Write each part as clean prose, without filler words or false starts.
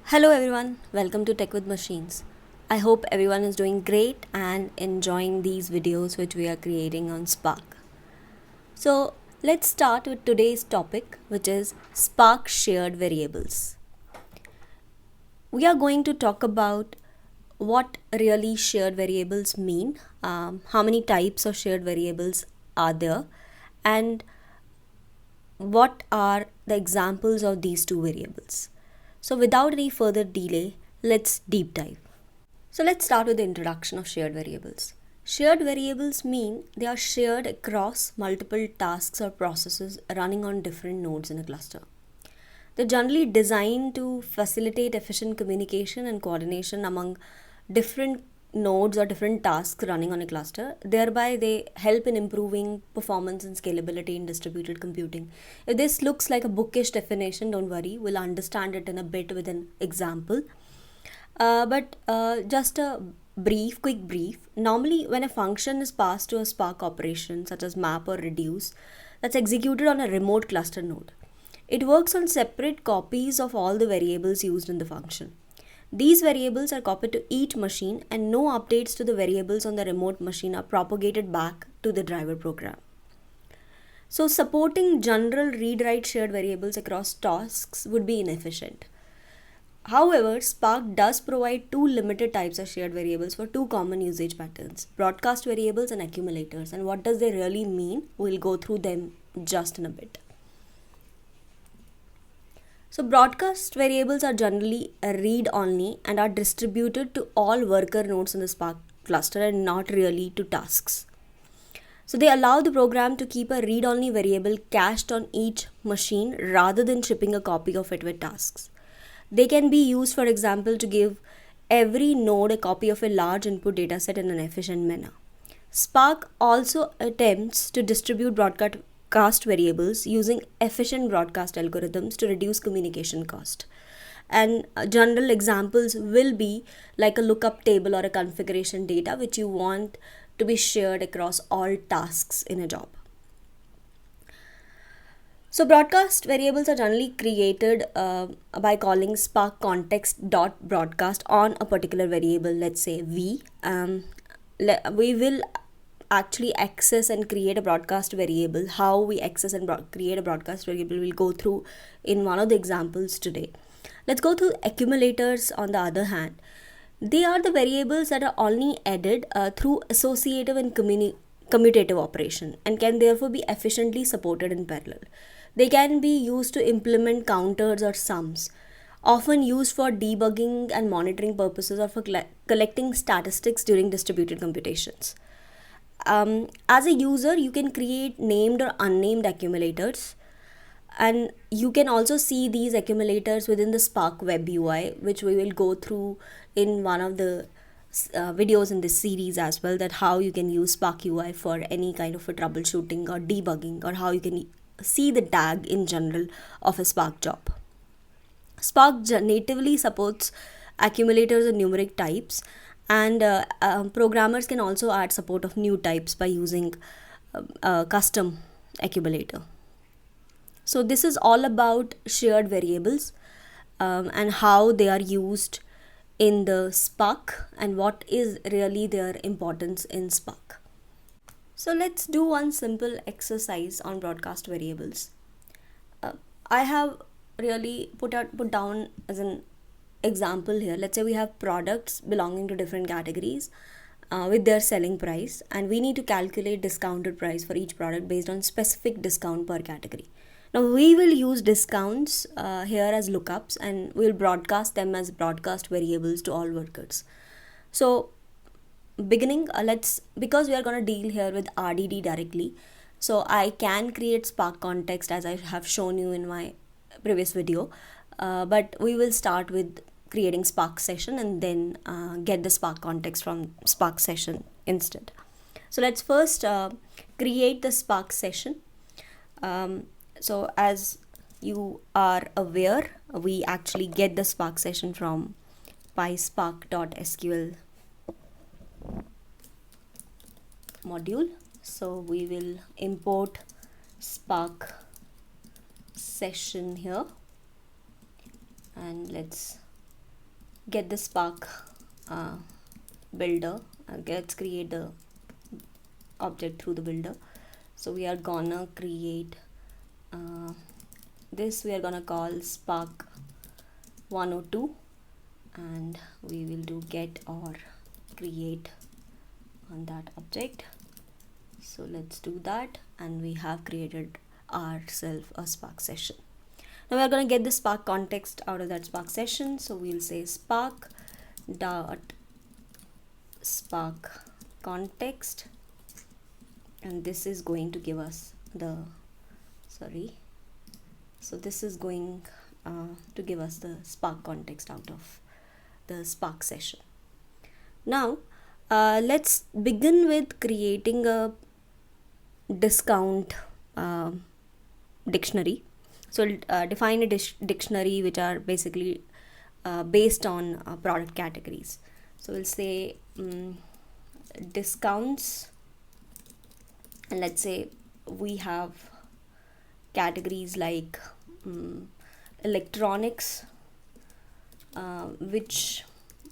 Hello everyone, welcome to Tech with Machines. I hope everyone is doing great and enjoying these videos which we are creating on Spark. So let's start with today's topic, which is Spark shared variables. We are going to talk about what really shared variables mean, how many types of shared variables are there, and what are the examples of these two variables. So without any further delay, let's deep dive. So let's start with the introduction of shared variables. Shared variables mean they are shared across multiple tasks or processes running on different nodes in a cluster. They're generally designed to facilitate efficient communication and coordination among different nodes or different tasks running on a cluster. Thereby, they help in improving performance and scalability in distributed computing. If this looks like a bookish definition, don't worry, we'll understand it in a bit with an example. But just a quick brief. Normally, when a function is passed to a Spark operation, such as map or reduce, that's executed on a remote cluster node. It works on separate copies of all the variables used in the function. These variables are copied to each machine, and no updates to the variables on the remote machine are propagated back to the driver program. So, supporting general read-write shared variables across tasks would be inefficient. However, Spark does provide two limited types of shared variables for two common usage patterns, broadcast variables and accumulators. And what does they really mean? We'll go through them just in a bit. So broadcast variables are generally read-only and are distributed to all worker nodes in the Spark cluster and not really to tasks. So they allow the program to keep a read-only variable cached on each machine rather than shipping a copy of it with tasks. They can be used, for example, to give every node a copy of a large input dataset in an efficient manner. Spark also attempts to distribute broadcast variables using efficient broadcast algorithms to reduce communication cost. And general examples will be like a lookup table or a configuration data which you want to be shared across all tasks in a job. So broadcast variables are generally created by calling spark context.broadcast on a particular variable, let's say v. We will actually access and create a broadcast variable. How we access and create a broadcast variable we'll go through in one of the examples today. Let's go through accumulators on the other hand. They are the variables that are only added through associative and commutative operation and can therefore be efficiently supported in parallel. They can be used to implement counters or sums, often used for debugging and monitoring purposes or for collecting statistics during distributed computations. As a user, you can create named or unnamed accumulators, and you can also see these accumulators within the Spark web UI, which we will go through in one of the videos in this series as well, that how you can use Spark UI for any kind of a troubleshooting or debugging, or how you can see the DAG in general of a Spark job. Spark natively supports accumulators and numeric types, and programmers can also add support of new types by using a custom accumulator. So this is all about shared variables and how they are used in the Spark and what is really their importance in Spark. So let's do one simple exercise on broadcast variables. I have really put down as an example here. Let's say we have products belonging to different categories with their selling price, and we need to calculate discounted price for each product based on specific discount per category. Now we will use discounts here as lookups, and we'll broadcast them as broadcast variables to all workers. So beginning, because we are going to deal here with RDD directly, so I can create Spark context as I have shown you in my previous video, but we will start with creating Spark session and then get the Spark context from Spark session instead. So let's first create the Spark session. So as you are aware, we actually get the Spark session from pyspark.sql module. So we will import Spark session here, and let's get the Spark builder. Let's create the object through the builder. So we are gonna create this, we are gonna call Spark 102, and we will do get or create on that object. So let's do that, and we have created ourselves a Spark session. Now we are going to get the Spark context out of that Spark session. So we'll say Spark dot Spark context, and this is going to give us the this is going to give us the Spark context out of the Spark session. Now let's begin with creating a discount dictionary. So define a dictionary which are basically based on product categories. So we'll say discounts, and let's say we have categories like electronics, which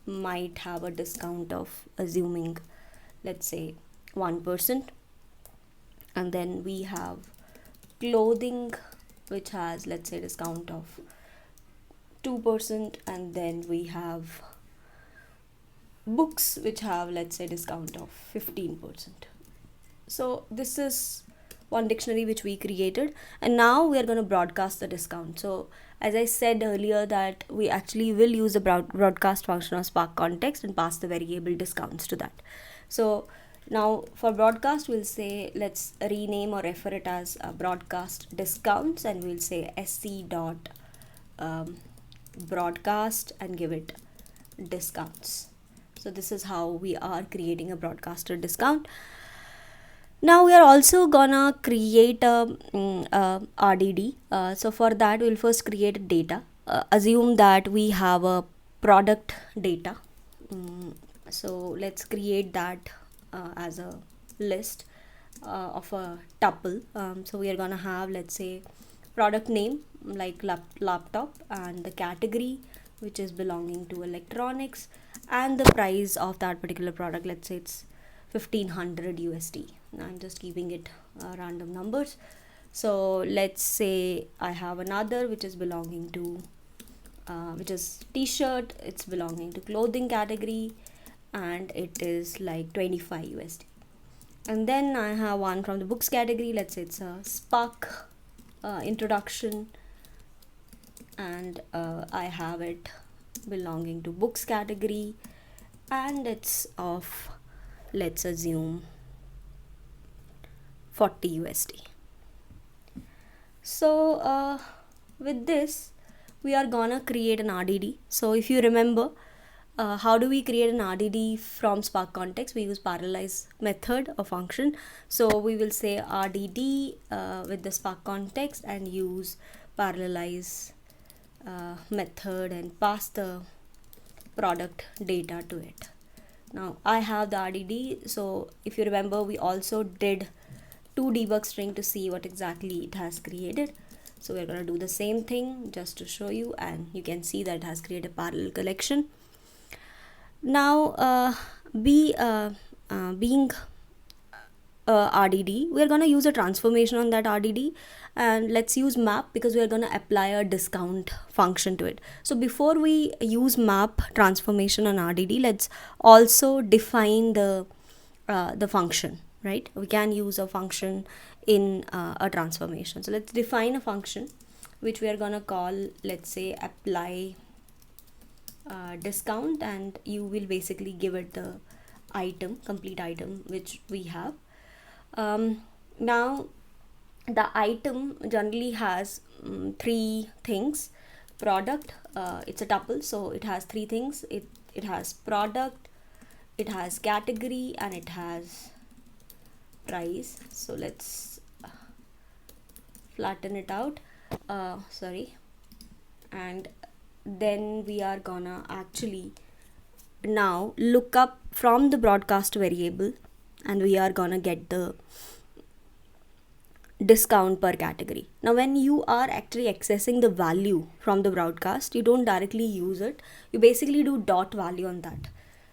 might have a discount of, assuming, let's say 1%. And then we have clothing, which has, let's say, discount of 2%. And then we have books, which have, let's say, discount of 15%. So this is one dictionary which we created, and now we are going to broadcast the discount. So as I said earlier, that we actually will use the broadcast function of Spark context and pass the variable discounts to that. So now for broadcast, we'll say, let's rename or refer it as broadcast discounts, and we'll say sc dot broadcast and give it discounts. So this is how we are creating a broadcaster discount. Now we are also gonna create a RDD. So for that, we'll first create a data. Assume that we have a product data. So let's create that as a list of a tuple. So we are gonna have, let's say, product name like laptop, and the category which is belonging to electronics, and the price of that particular product. Let's say it's 1500 USD. I'm just keeping it random numbers. So let's say I have another which is belonging to which is t-shirt. It's belonging to clothing category, and it is like 25 USD. And then I have one from the books category. Let's say it's a Spark introduction, and I have it belonging to books category, and it's of, let's assume, 40 USD. So with this, we are gonna create an RDD. So if you remember, how do we create an RDD from Spark context? We use parallelize method or function. So we will say RDD with the Spark context and use parallelize method and pass the product data to it. Now I have the RDD. So if you remember, we also did to debug string to see what exactly it has created. So we're going to do the same thing just to show you, and you can see that it has created a parallel collection. Now being RDD, we're going to use a transformation on that RDD, and let's use map because we're going to apply a discount function to it. So before we use map transformation on RDD, let's also define the function, right? We can use a function in a transformation. So let's define a function which we are going to call, let's say, apply discount, and you will basically give it the complete item which we have. Now the item generally has three things. Product, it's a tuple, so it has three things. It has product, it has category, and it has price. So let's flatten it out, and then we are gonna actually now look up from the broadcast variable, and we are gonna get the discount per category. Now when you are actually accessing the value from the broadcast, you don't directly use it, you basically do dot value on that.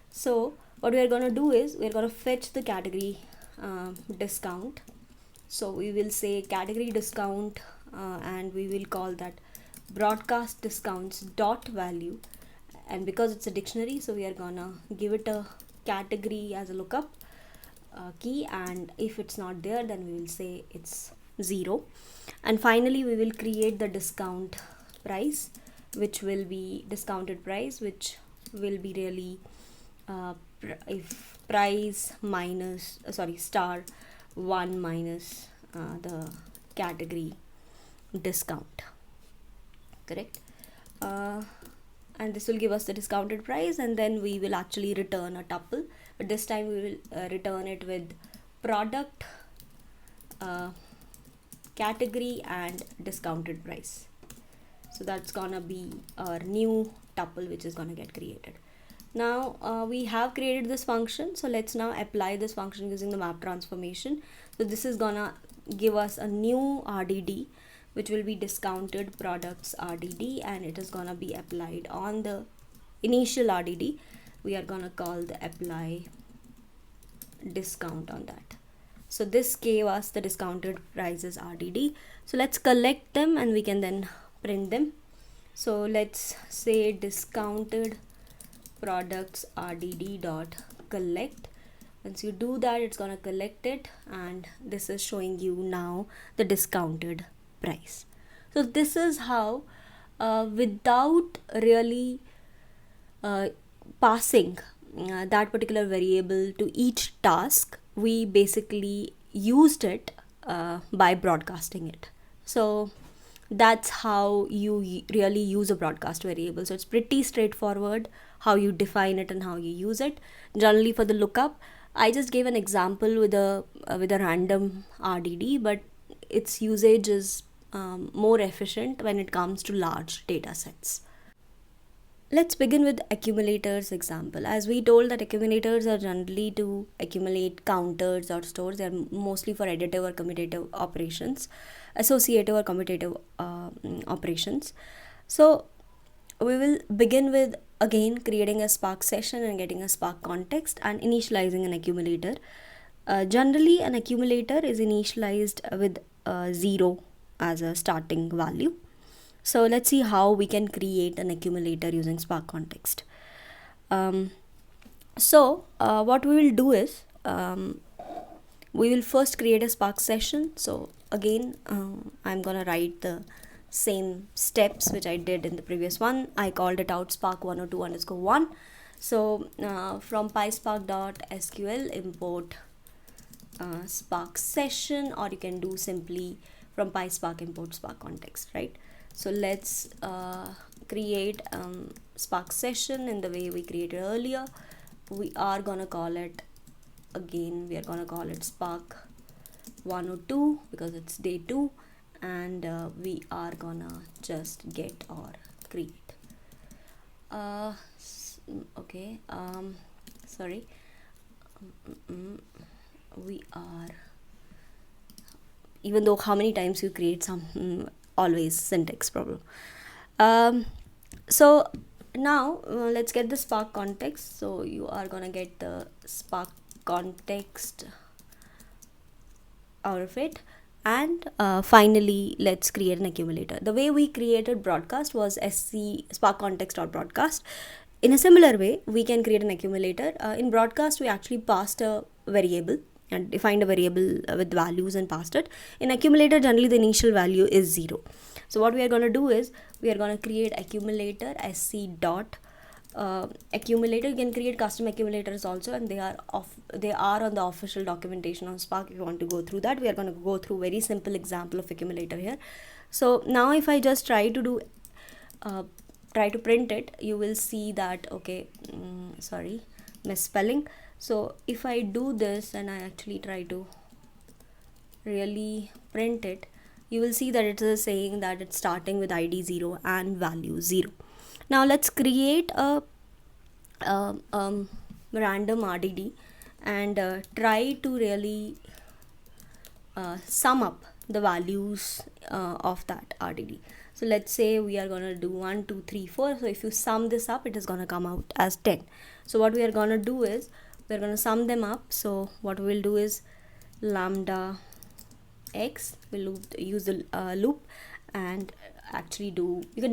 So what we are going to do is we're going to fetch the category discount. So we will say category discount and we will call that broadcast discounts dot value, and because it's a dictionary, so we are gonna give it a category as a lookup key, and if it's not there, then we will say it's 0. And finally we will create the discount price, which will be discounted price, which will be really if price minus star 1 minus the category discount, correct? And this will give us the discounted price, and then we will actually return a tuple, but this time we will return it with product category and discounted price. So that's gonna be our new tuple which is gonna get created. Now we have created this function, so let's now apply this function using the map transformation. So this is gonna give us a new RDD which will be discounted products RDD, and it is gonna be applied on the initial RDD. We are gonna call the apply discount on that. So this gave us the discounted prices RDD. So let's collect them and we can then print them. So let's say discounted products RDD dot collect. Once you do that, it's gonna collect it, and this is showing you now the discounted price. So this is how without really passing that particular variable to each task, we basically used it by broadcasting it. So that's how you really use a broadcast variable. So it's pretty straightforward how you define it and how you use it. Generally for the lookup, I just gave an example with a random RDD, but its usage is more efficient when it comes to large data sets. Let's begin with accumulators example. As we told that accumulators are generally to accumulate counters or stores. They are mostly for additive or commutative operations, associative or commutative operations. So we will begin with again creating a Spark session and getting a Spark context and initializing an accumulator. Generally an accumulator is initialized with 0 as a starting value. So let's see how we can create an accumulator using Spark context. What we will do is we will first create a Spark session. So again, I'm gonna write the same steps which I did in the previous one. I called it out spark102_1. So from pyspark.sql import Spark session, or you can do simply from pyspark import Spark context, right? So let's create Spark session in the way we created earlier. We are gonna call it again, we are gonna call it Spark 102 because it's day 2, and we are gonna just get or create. Okay, sorry. We are, even though how many times you create some always syntax problem. So now let's get the Spark context. So you are gonna get the Spark context out of it, and finally let's create an accumulator. The way we created broadcast was spark context or broadcast. In a similar way, we can create an accumulator. In broadcast, we actually passed a variable and defined a variable with values and passed it. In accumulator, generally the initial value is 0. So what we are going to do is we are going to create accumulator sc dot accumulator. You can create custom accumulators also, and they are on the official documentation on Spark. If you want to go through that, we are going to go through very simple example of accumulator here. So now if I just try to print it, you will see that sorry, misspelling. So if I do this and I actually try to really print it, you will see that it is saying that it's starting with ID 0 and value 0. Now let's create a random RDD and try to really sum up the values of that RDD. So let's say we are gonna do 1 2 3 4. So if you sum this up, it is gonna come out as 10. So what we are gonna do is we're gonna sum them up. So what we'll do is lambda x, we'll use the loop, and actually do, you can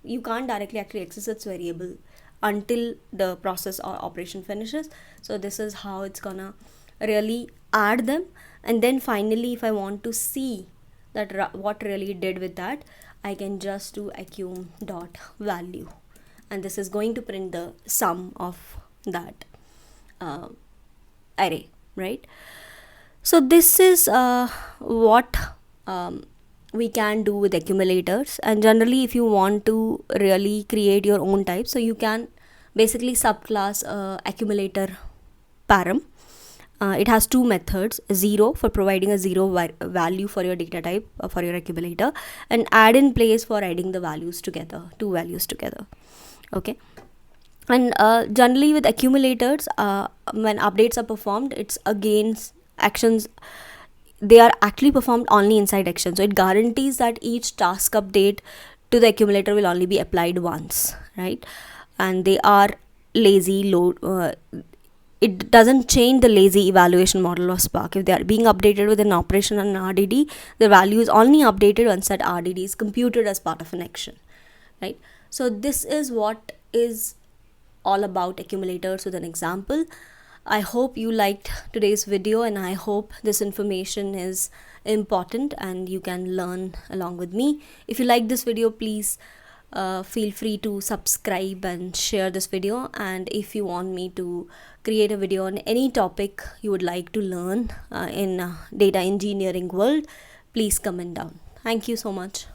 you can't directly actually access its variable until the process or operation finishes. So this is how it's gonna really add them. And then finally, if I want to see that what really did with that, I can just do accum dot value, and this is going to print the sum of that array, right? So this is what we can do with accumulators. And generally, if you want to really create your own type, so you can basically subclass accumulator param. It has two methods: 0 for providing a 0 value for your data type for your accumulator, and add in place for adding the values together, two values together. Okay. And generally with accumulators, when updates are performed, it's against actions, they are actually performed only inside actions. So it guarantees that each task update to the accumulator will only be applied once, right? And they are lazy load. It doesn't change the lazy evaluation model of Spark. If they are being updated with an operation on an RDD, the value is only updated once that RDD is computed as part of an action, right? So this is what is all about accumulators with an example. I hope you liked today's video, and I hope this information is important and you can learn along with me. If you like this video, please feel free to subscribe and share this video. And if you want me to create a video on any topic you would like to learn in data engineering world, please comment down. Thank you so much.